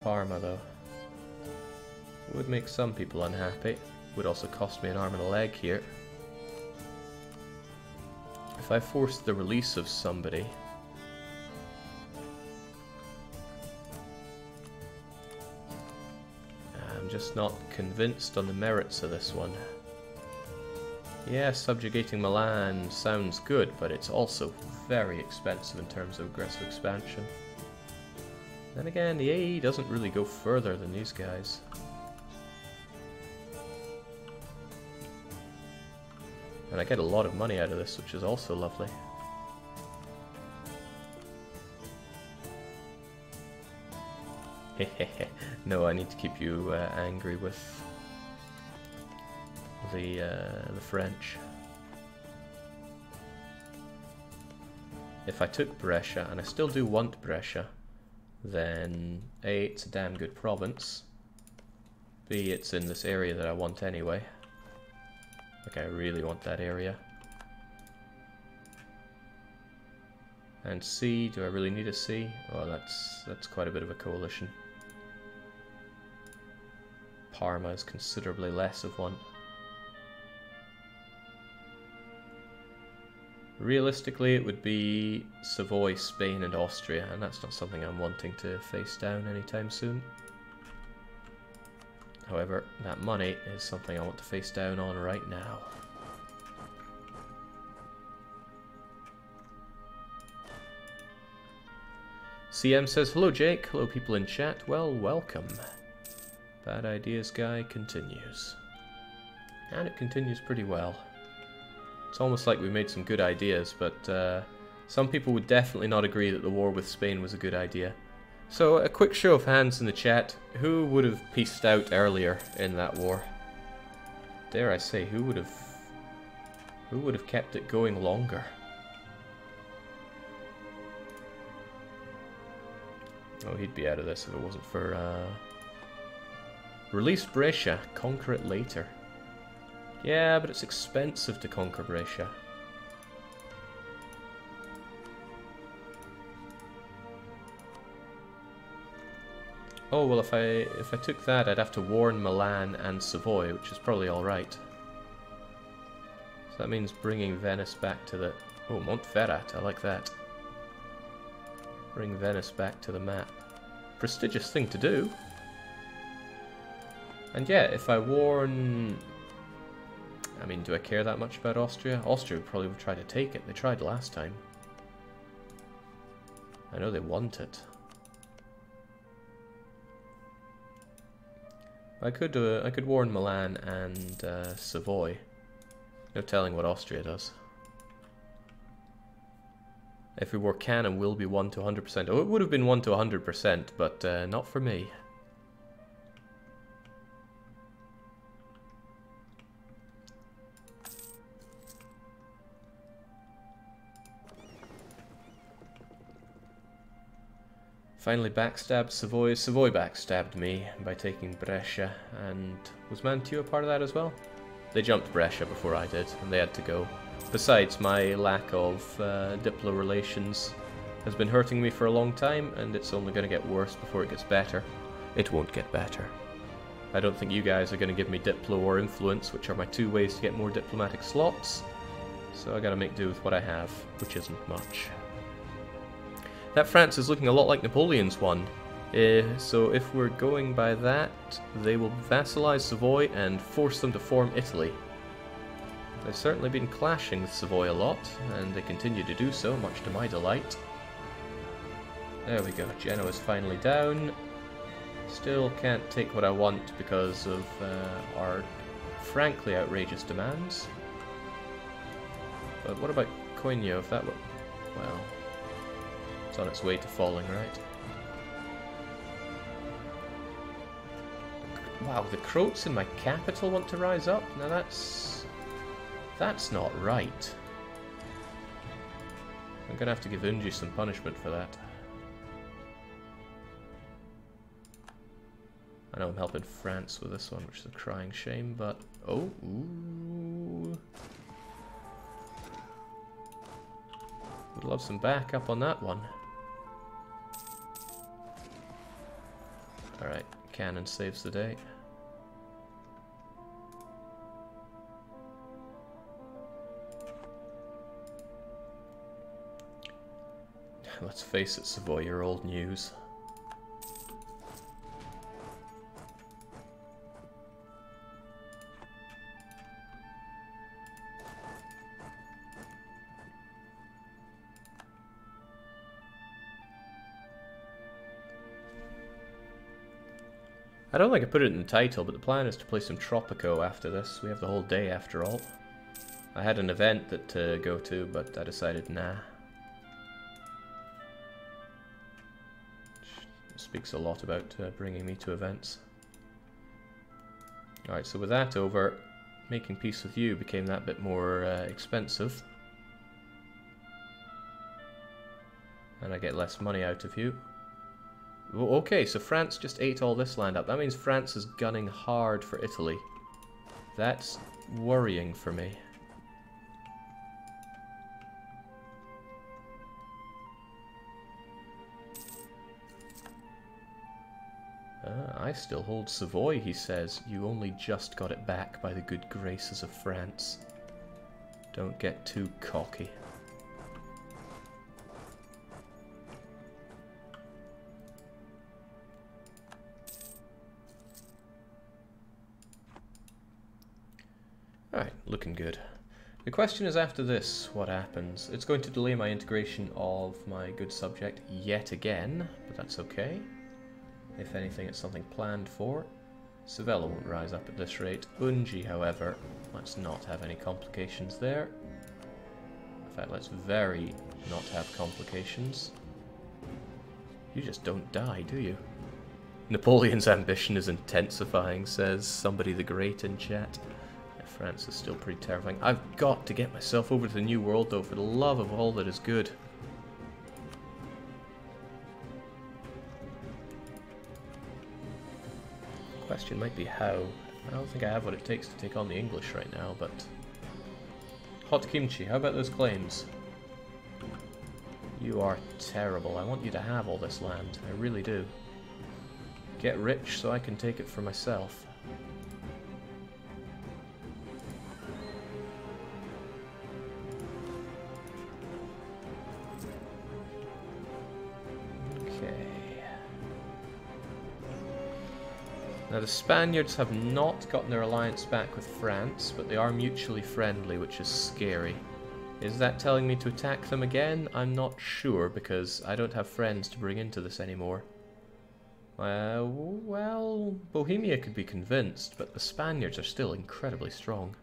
Parma though. Would make some people unhappy. Would also cost me an arm and a leg here. If I forced the release of somebody... I'm just not convinced on the merits of this one. Yeah, subjugating Milan sounds good, but it's also very expensive in terms of aggressive expansion. Then again, the AE doesn't really go further than these guys. And I get a lot of money out of this, which is also lovely. No, I need to keep you angry with the French. If I took Brescia, and I still do want Brescia, then A, it's a damn good province. B, it's in this area that I want anyway. Okay, I really want that area. And C, do I really need a C? Oh, that's quite a bit of a coalition. Parma is considerably less of one. Realistically, it would be Savoy, Spain, and Austria, and that's not something I'm wanting to face down anytime soon. However, that money is something I want to face down on right now. CM says, hello Jake, hello people in chat, well, welcome. Bad Ideas Guy continues. And it continues pretty well. It's almost like we made some good ideas, but some people would definitely not agree that the war with Spain was a good idea. So, a quick show of hands in the chat. Who would have peaced out earlier in that war? Dare I say, who would have kept it going longer? Oh, he'd be out of this if it wasn't for release Brescia, conquer it later. Yeah, but it's expensive to conquer Brescia. Oh, well, if I took that, I'd have to warn Milan and Savoy, which is probably alright. So that means bringing Venice back to the... Oh, Montferrat, I like that. Bring Venice back to the map. Prestigious thing to do. And yeah, if I warn... I mean, do I care that much about Austria? Austria would probably try to take it. They tried last time. I know they want it. I could warn Milan and Savoy. No telling what Austria does. Every war can and will be 1 to 100%. Oh, it would have been 1 to 100%, but not for me. Finally backstabbed Savoy. Savoy backstabbed me by taking Brescia, and was Mantua part of that as well? They jumped Brescia before I did, and they had to go. Besides, my lack of Diplo relations has been hurting me for a long time, and it's only going to get worse before it gets better. It won't get better. I don't think you guys are going to give me Diplo or Influence, which are my two ways to get more diplomatic slots, so I gotta make do with what I have, which isn't much. That France is looking a lot like Napoleon's one, so if we're going by that, they will vassalize Savoy and force them to form Italy. They've certainly been clashing with Savoy a lot, and they continue to do so, much to my delight. There we go, Genoa's finally down. Still can't take what I want because of our frankly outrageous demands. But what about Coigno, if that were... well... it's on its way to falling, right? Wow, the Croats in my capital want to rise up? Now that's not right. I'm gonna have to give Unji some punishment for that. I know I'm helping France with this one, which is a crying shame, but... oh, ooh. Would love some backup on that one. Alright, cannon saves the day. Let's face it, Savoy, you're old news. I don't think I put it in the title, but the plan is to play some Tropico after this. We have the whole day after all. I had an event that to go to, but I decided nah. Speaks a lot about bringing me to events. Alright, so with that over, making peace with you became that bit more expensive. And I get less money out of you. Okay, so France just ate all this land up. That means France is gunning hard for Italy. That's worrying for me. I still hold Savoy, he says. You only just got it back by the good graces of France. Don't get too cocky. Alright, looking good. The question is after this, what happens? It's going to delay my integration of my good subject yet again, but that's okay. If anything, it's something planned for. Sevilla won't rise up at this rate. Unji, however, let's not have any complications there. In fact, let's very not have complications. You just don't die, do you? Napoleon's ambition is intensifying, says somebody the great in chat. France is still pretty terrifying. I've got to get myself over to the New World, though, for the love of all that is good. Question might be how. I don't think I have what it takes to take on the English right now, but... Hot kimchi, how about those claims? You are terrible. I want you to have all this land. I really do. Get rich so I can take it for myself. Now the Spaniards have not gotten their alliance back with France, but they are mutually friendly, which is scary. Is that telling me to attack them again? I'm not sure, because I don't have friends to bring into this anymore. Well, Bohemia could be convinced, but the Spaniards are still incredibly strong.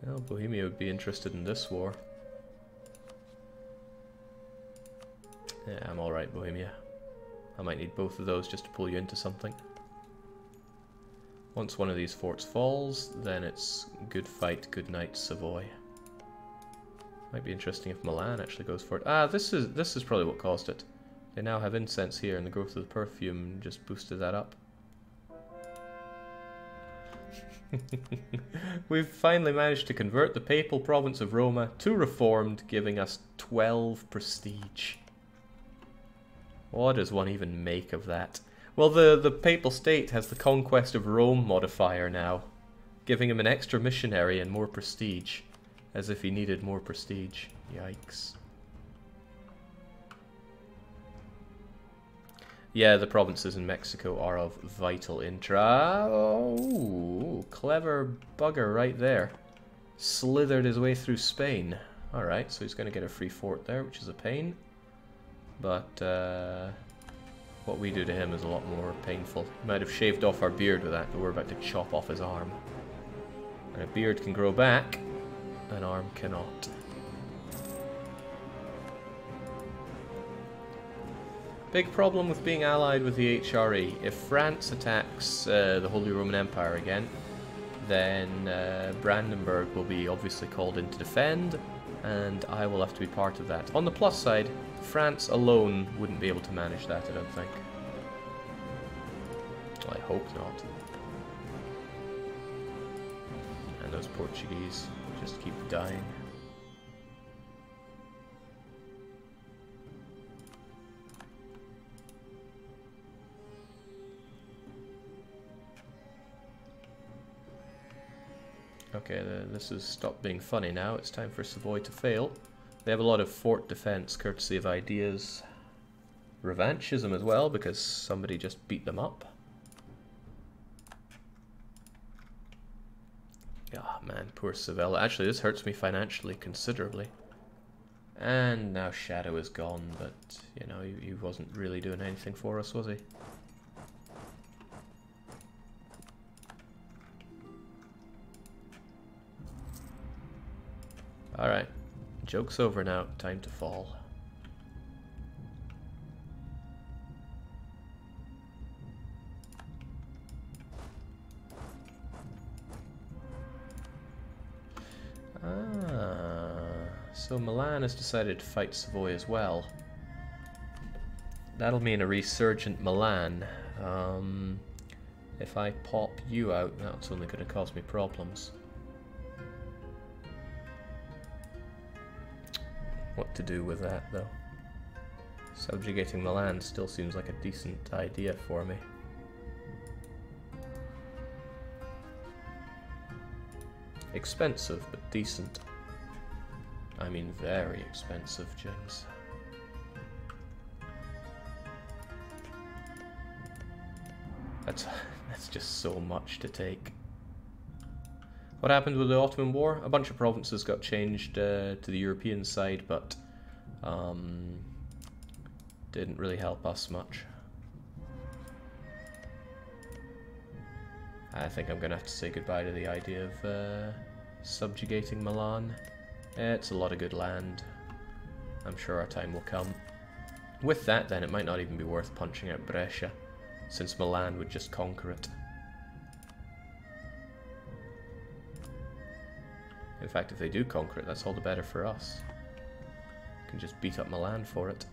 Well, Bohemia would be interested in this war. Yeah, I'm alright, Bohemia. I might need both of those just to pull you into something. Once one of these forts falls, then it's good fight, good night, Savoy. Might be interesting if Milan actually goes for it. Ah, this is probably what caused it. They now have incense here, and the growth of the perfume just boosted that up. We've finally managed to convert the papal province of Roma to reformed, giving us 12 prestige. What does one even make of that? Well, the papal state has the conquest of Rome modifier now, giving him an extra missionary and more prestige, as if he needed more prestige. Yikes. Yeah, the provinces in Mexico are of vital interest. Oh, clever bugger right there. Slithered his way through Spain. Alright, so he's going to get a free fort there, which is a pain. But what we do to him is a lot more painful. He might have shaved off our beard with that, but we're about to chop off his arm. And a beard can grow back, an arm cannot. Big problem with being allied with the HRE. If France attacks the Holy Roman Empire again, then Brandenburg will be obviously called in to defend, and I will have to be part of that. On the plus side, France alone wouldn't be able to manage that, I don't think. Well, I hope not. And those Portuguese. Just keep dying. Okay, this has stopped being funny now. It's time for Savoy to fail. They have a lot of fort defense, courtesy of ideas. Revanchism as well, because somebody just beat them up. Ah, man, poor Sevilla. Actually, this hurts me financially considerably. And now Shadow is gone, but, you know, he wasn't really doing anything for us, was he? Alright, joke's over now, time to fall. So Milan has decided to fight Savoy as well. That'll mean a resurgent Milan. If I pop you out, that's only going to cause me problems. What to do with that, though? Subjugating Milan still seems like a decent idea for me. Expensive, but decent. I mean, very expensive, Jings. That's just so much to take. What happened with the Ottoman War? A bunch of provinces got changed to the European side, but didn't really help us much. I think I'm going to have to say goodbye to the idea of subjugating Milan. It's a lot of good land. I'm sure our time will come. With that, then, it might not even be worth punching out Brescia, since Milan would just conquer it. In fact, if they do conquer it, that's all the better for us. We can just beat up Milan for it.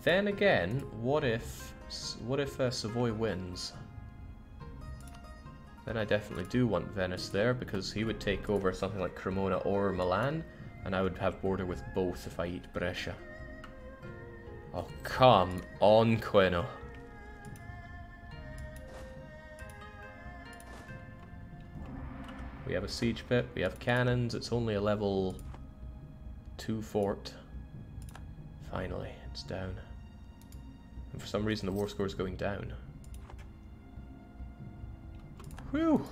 Then again, what if Savoy wins? Then I definitely do want Venice there, because he would take over something like Cremona or Milan, and I would have border with both if I eat Brescia. Oh, come on, Queno. We have a siege pit, we have cannons, it's only a level 2 fort. Finally, it's down. And for some reason the war score is going down. Whew!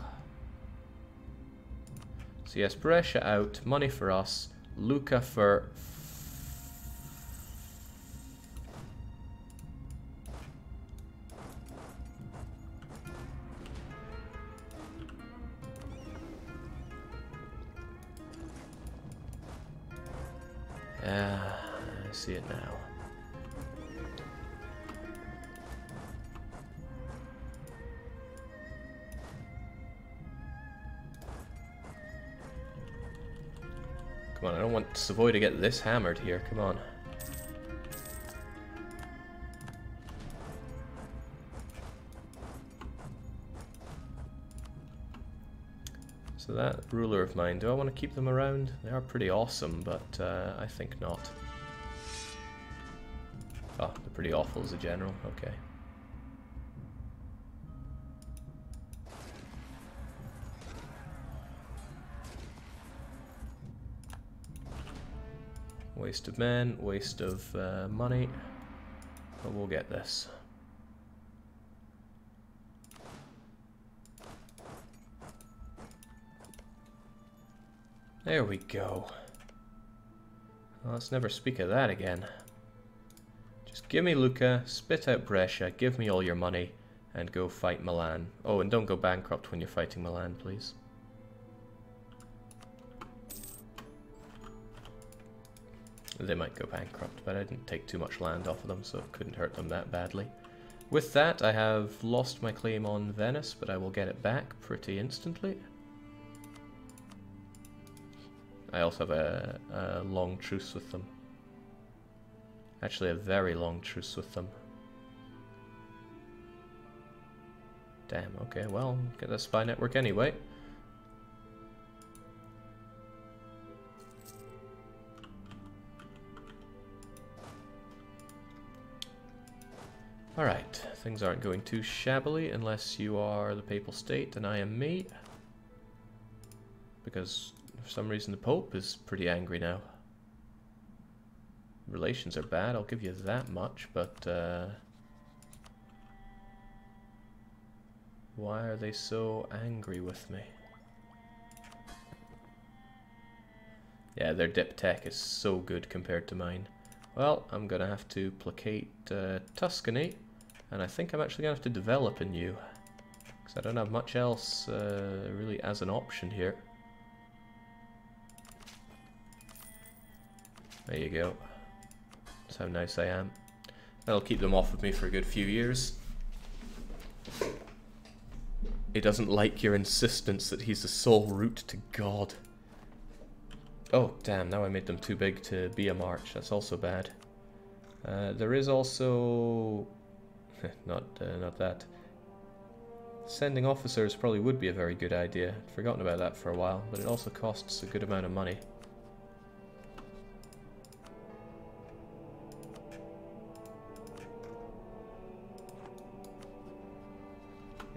So yes, Brescia out, money for us, Lucca for... I see it now. Come on, I don't want Savoy to get this hammered here, come on. So that ruler of mine, do I want to keep them around? They are pretty awesome, but I think not. Oh, they're pretty awful as a general, okay. Waste of men, waste of money, but we'll get this. There we go. Well, let's never speak of that again. Just give me Lucca, spit out Brescia, give me all your money, and go fight Milan. Oh, and don't go bankrupt when you're fighting Milan, please. They might go bankrupt, but I didn't take too much land off of them, so it couldn't hurt them that badly. With that, I have lost my claim on Venice, but I will get it back pretty instantly. I also have a long truce with them. Actually, a very long truce with them. Damn, okay, well, get that spy network anyway. Alright, things aren't going too shabbily unless you are the Papal State and I am me. Because for some reason the Pope is pretty angry now. Relations are bad, I'll give you that much, but why are they so angry with me? Yeah, their dip tech is so good compared to mine. Well, I'm gonna have to placate Tuscany, and I think I'm actually gonna have to develop a new, because I don't have much else really as an option here. There you go. That's how nice I am. That'll keep them off of me for a good few years. He doesn't like your insistence that he's the sole route to God. Oh, damn, now I made them too big to be a march. That's also bad. There is also... not that. Sending officers probably would be a very good idea. I'd forgotten about that for a while, but it also costs a good amount of money.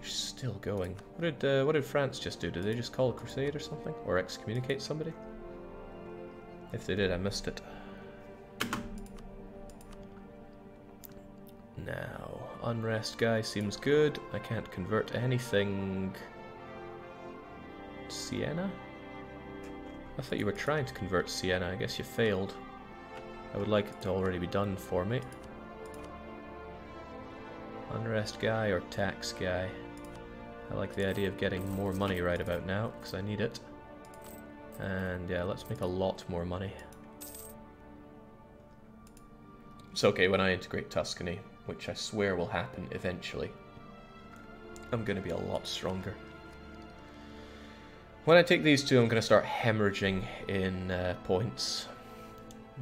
Still going. What did France just do? Did they just call a crusade or something? Or excommunicate somebody? If they did, I missed it. Now, unrest guy seems good. I can't convert anything. Siena? I thought you were trying to convert Siena. I guess you failed. I would like it to already be done for me. Unrest guy or tax guy? I like the idea of getting more money right about now, because I need it. And yeah, let's make a lot more money. It's okay when I integrate Tuscany, which I swear will happen eventually. I'm going to be a lot stronger. When I take these two, I'm going to start hemorrhaging in points.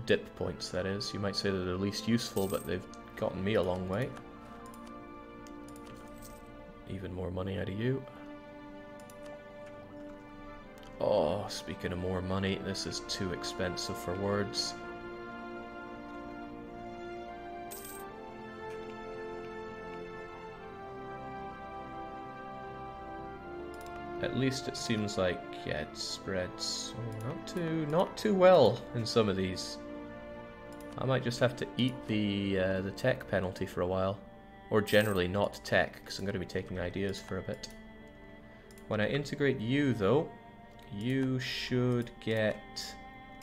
Dip points, that is. You might say they're the least useful, but they've gotten me a long way. Even more money out of you. Oh, speaking of more money, this is too expensive for words. At least it seems like, yeah, it spreads not too well in some of these. I might just have to eat the tech penalty for a while. Or generally not tech, because I'm going to be taking ideas for a bit. When I integrate you, though, you should get...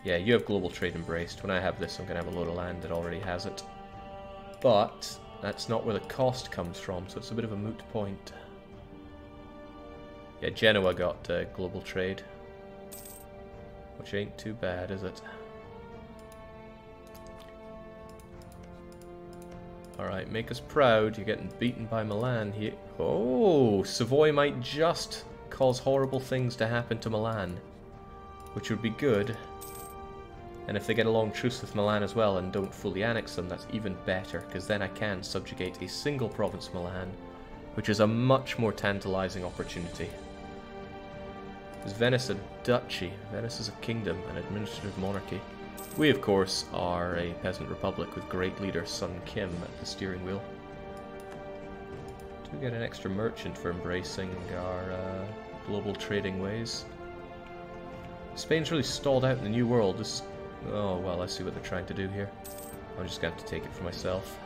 Yeah, you have global trade embraced. When I have this, I'm going to have a load of land that already has it. But that's not where the cost comes from, so it's a bit of a moot point. Yeah, Genoa got global trade. Which ain't too bad, is it? Alright, make us proud. You're getting beaten by Milan here. Oh, Savoy might just cause horrible things to happen to Milan. Which would be good. And if they get a long truce with Milan as well and don't fully annex them, that's even better. Because then I can subjugate a single province, Milan. Which is a much more tantalizing opportunity. Is Venice a duchy? Venice is a kingdom, an administrative monarchy. We, of course, are a peasant republic with great leader Sun Kim at the steering wheel. Do we get an extra merchant for embracing our global trading ways? Spain's really stalled out in the New World. This... Oh, well, I see what they're trying to do here. I'm just going to have to take it for myself.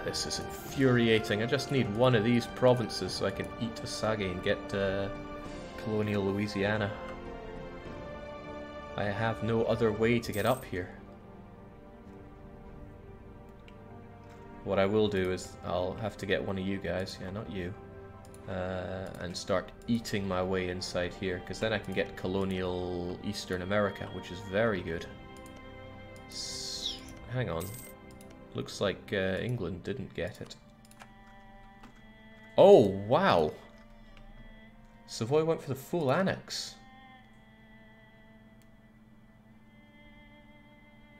This is infuriating. I just need one of these provinces so I can eat Asage and get colonial Louisiana. I have no other way to get up here. What I will do is I'll have to get one of you guys, yeah, not you, and start eating my way inside here, because then I can get colonial Eastern America, which is very good. Hang on. Looks like England didn't get it. Oh, wow! Savoy went for the full annex.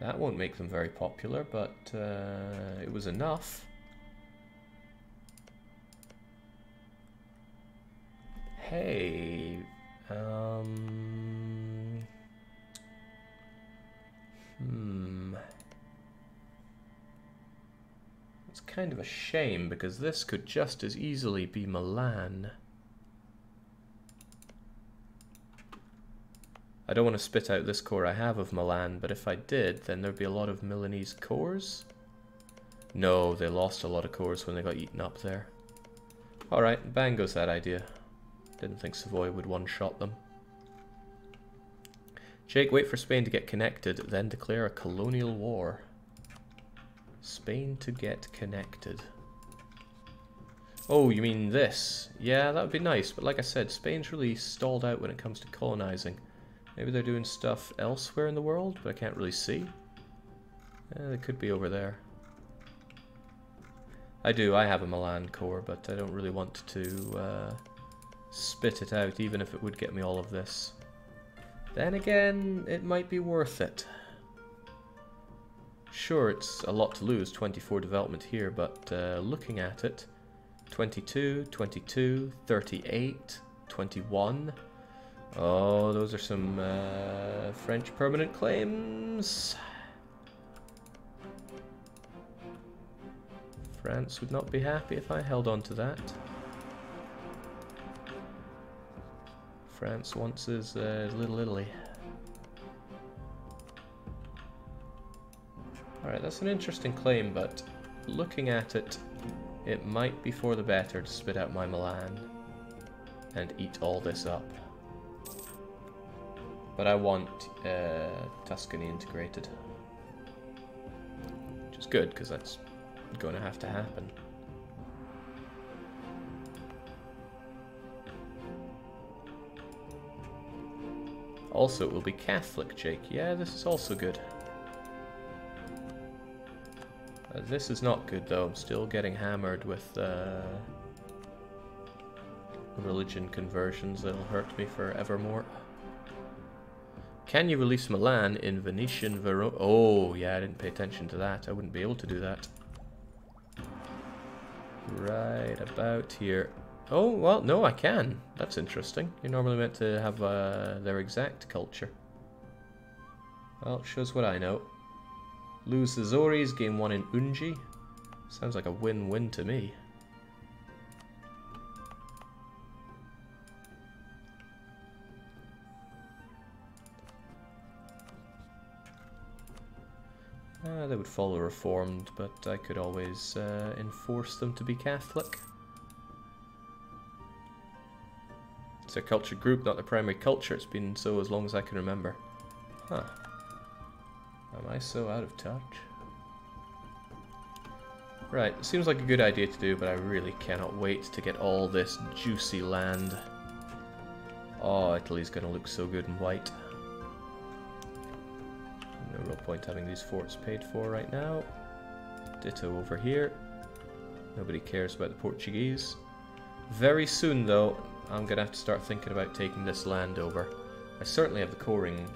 That won't make them very popular, but it was enough. Okay. It's kind of a shame because this could just as easily be Milan. I don't want to spit out this core I have of Milan, but if I did, then there'd be a lot of Milanese cores. No, they lost a lot of cores when they got eaten up there. Alright, bang goes that idea. Didn't think Savoy would one-shot them. Jake, wait for Spain to get connected, then declare a colonial war. Spain to get connected. Oh, you mean this? Yeah, that would be nice, but like I said, Spain's really stalled out when it comes to colonizing. Maybe they're doing stuff elsewhere in the world, but I can't really see. They could be over there. I have a Milan core, but I don't really want to spit it out, even if it would get me all of this. Then again, it might be worth it. Sure, it's a lot to lose, 24 development here, but looking at it, 22, 22, 38, 21. Oh, those are some French permanent claims. France would not be happy if I held on to that. France wants his Little Italy. Alright, that's an interesting claim, but looking at it, it might be for the better to spit out my Milan and eat all this up. But I want Tuscany integrated. Which is good, because that's going to happen. Also, it will be Catholic, Jake. Yeah, this is also good. This is not good, though. I'm still getting hammered with religion conversions that'll hurt me forevermore. Can you release Milan in Venetian Verona? Oh, yeah, I didn't pay attention to that. I wouldn't be able to do that. Right about here. Oh, well, no, I can. That's interesting. You're normally meant to have their exact culture. Well, it shows what I know. Lose the Azores, game 1 in Unji. Sounds like a win-win to me. They would follow Reformed, but I could always enforce them to be Catholic. It's a culture group, not the primary culture. It's been so as long as I can remember. Huh. Am I so out of touch? Right, seems like a good idea to do, but I really cannot wait to get all this juicy land. Oh, Italy's gonna look so good in white. No real point having these forts paid for right now. Ditto over here. Nobody cares about the Portuguese. Very soon, though, I'm gonna have to start thinking about taking this land over. I certainly have the coring.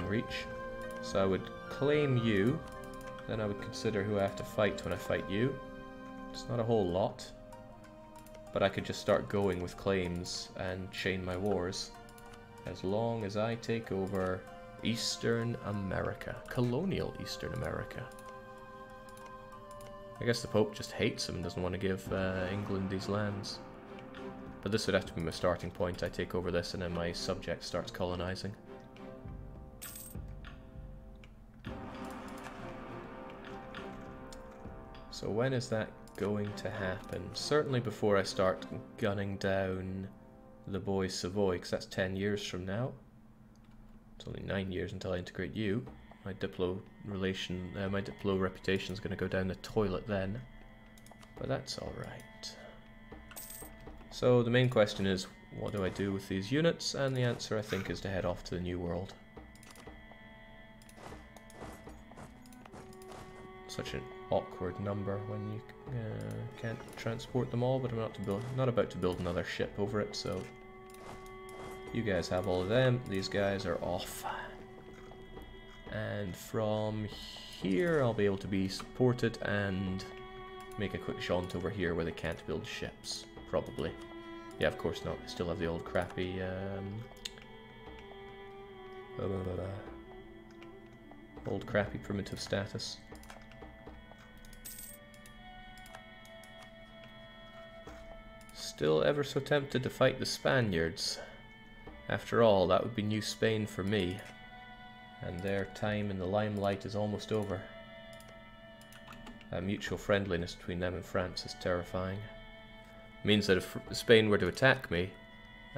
Reach. So I would claim you. Then I would consider who I have to fight when I fight you. It's not a whole lot, but I could just start going with claims and chain my wars. As long as I take over Eastern America. Colonial Eastern America. I guess the Pope just hates him and doesn't want to give England these lands. But this would have to be my starting point. I take over this and then my subject starts colonizing. So when is that going to happen? Certainly before I start gunning down the boy Savoy, because that's 10 years from now. It's only 9 years until I integrate you. My diplo reputation is going to go down the toilet then, but that's all right. So the main question is, what do I do with these units? And the answer, I think, is to head off to the New World. Such an awkward number when you can't transport them all, but I'm not about to build another ship over it, so you guys have all of them. These guys are off. And from here I'll be able to be supported and make a quick jaunt over here where they can't build ships. Probably. Yeah, of course not. They still have the old crappy... old crappy primitive status. Still ever so tempted to fight the Spaniards. After all, that would be New Spain for me. And their time in the limelight is almost over. That mutual friendliness between them and France is terrifying. Means that if Spain were to attack me,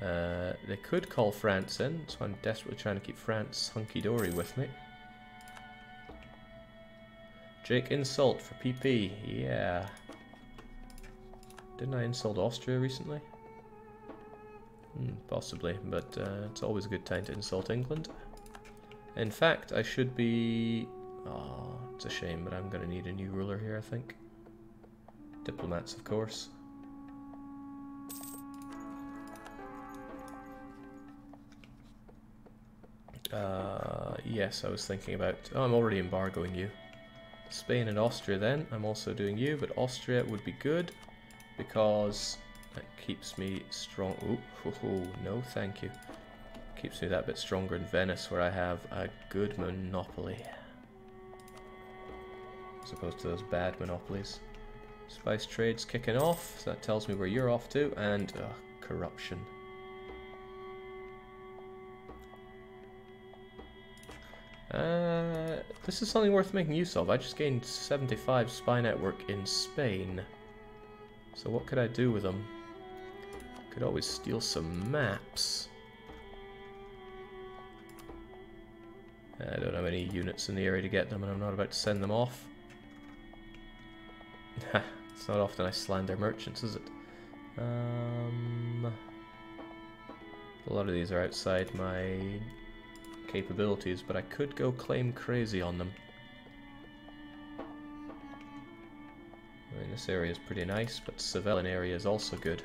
they could call France in, so I'm desperately trying to keep France hunky-dory with me. Jake, insult for PP, yeah. Didn't I insult Austria recently? Possibly, but it's always a good time to insult England. In fact, I should be... Oh, it's a shame, but I'm going to need a new ruler here, I think. Diplomats, of course. Yes, I was thinking about... Oh, I'm already embargoing you. Spain and Austria then. I'm also doing you, but Austria would be good because that keeps me strong. Oh, no, thank you. Keeps me that bit stronger in Venice, where I have a good monopoly. As opposed to those bad monopolies. Spice trade's kicking off, so that tells me where you're off to, and corruption. This is something worth making use of. I just gained 75 spy network in Spain. So what could I do with them? Could always steal some maps. I don't have any units in the area to get them, and I'm not about to send them off. It's not often I slander merchants, is it? A lot of these are outside my capabilities, but I could go claim crazy on them. I mean, this area is pretty nice, but Civilian area is also good.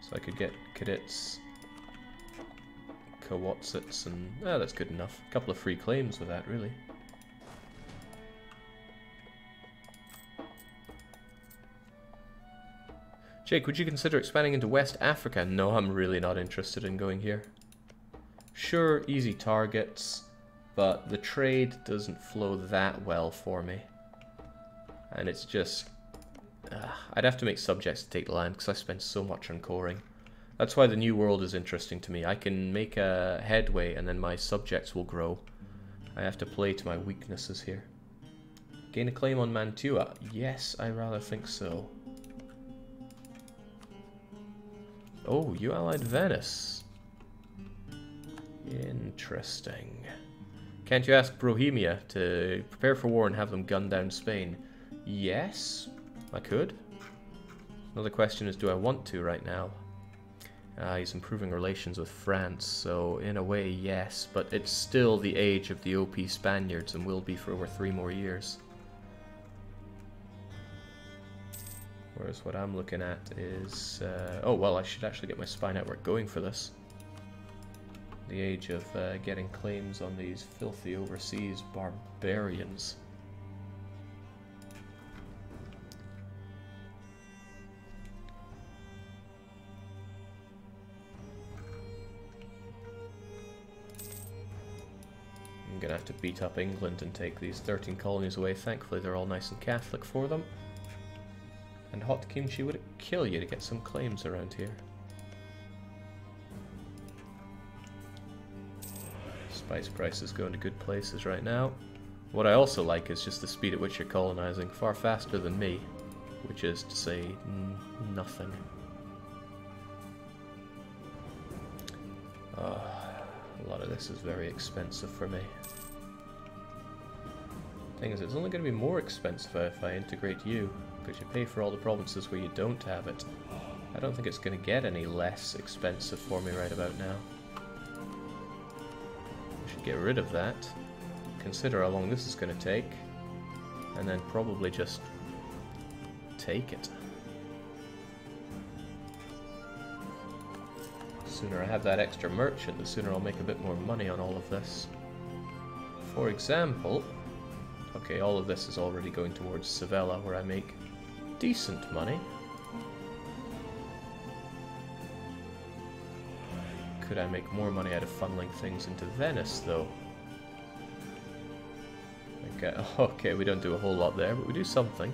So I could get cadets, Kowatsits, and that's good enough. A couple of free claims with that, really. Jake, would you consider expanding into West Africa? No, I'm really not interested in going here. Sure, easy targets, but the trade doesn't flow that well for me. And it's just... I'd have to make subjects to take the land, because I spend so much on coring. That's why the New World is interesting to me. I can make a headway, and then my subjects will grow. I have to play to my weaknesses here. Gain a claim on Mantua? Yes, I rather think so. Oh, you allied Venice. Interesting. Can't you ask Bohemia to prepare for war and have them gun down Spain? Yes, I could. Another question is, do I want to right now? He's improving relations with France, so in a way, yes, but it's still the age of the OP Spaniards and will be for over 3 more years. Whereas what I'm looking at is... oh, well, I should actually get my spy network going for this. The age of getting claims on these filthy overseas barbarians. I'm gonna have to beat up England and take these 13 colonies away. Thankfully they're all nice and Catholic for them. And hot kimchi would kill you to get some claims around here. Spice prices going to good places right now. What I also like is just the speed at which you're colonizing, far faster than me, which is to say nothing. A lot of this is very expensive for me. Thing is, it's only going to be more expensive if I integrate you, because you pay for all the provinces where you don't have it. I don't think it's going to get any less expensive for me right about now. I should get rid of that, consider how long this is going to take, and then probably just take it. The sooner I have that extra merchant, the sooner I'll make a bit more money on all of this. For example, okay, all of this is already going towards Sevilla, where I make decent money. Could I make more money out of funneling things into Venice, though? Okay, okay, we don't do a whole lot there, but we do something.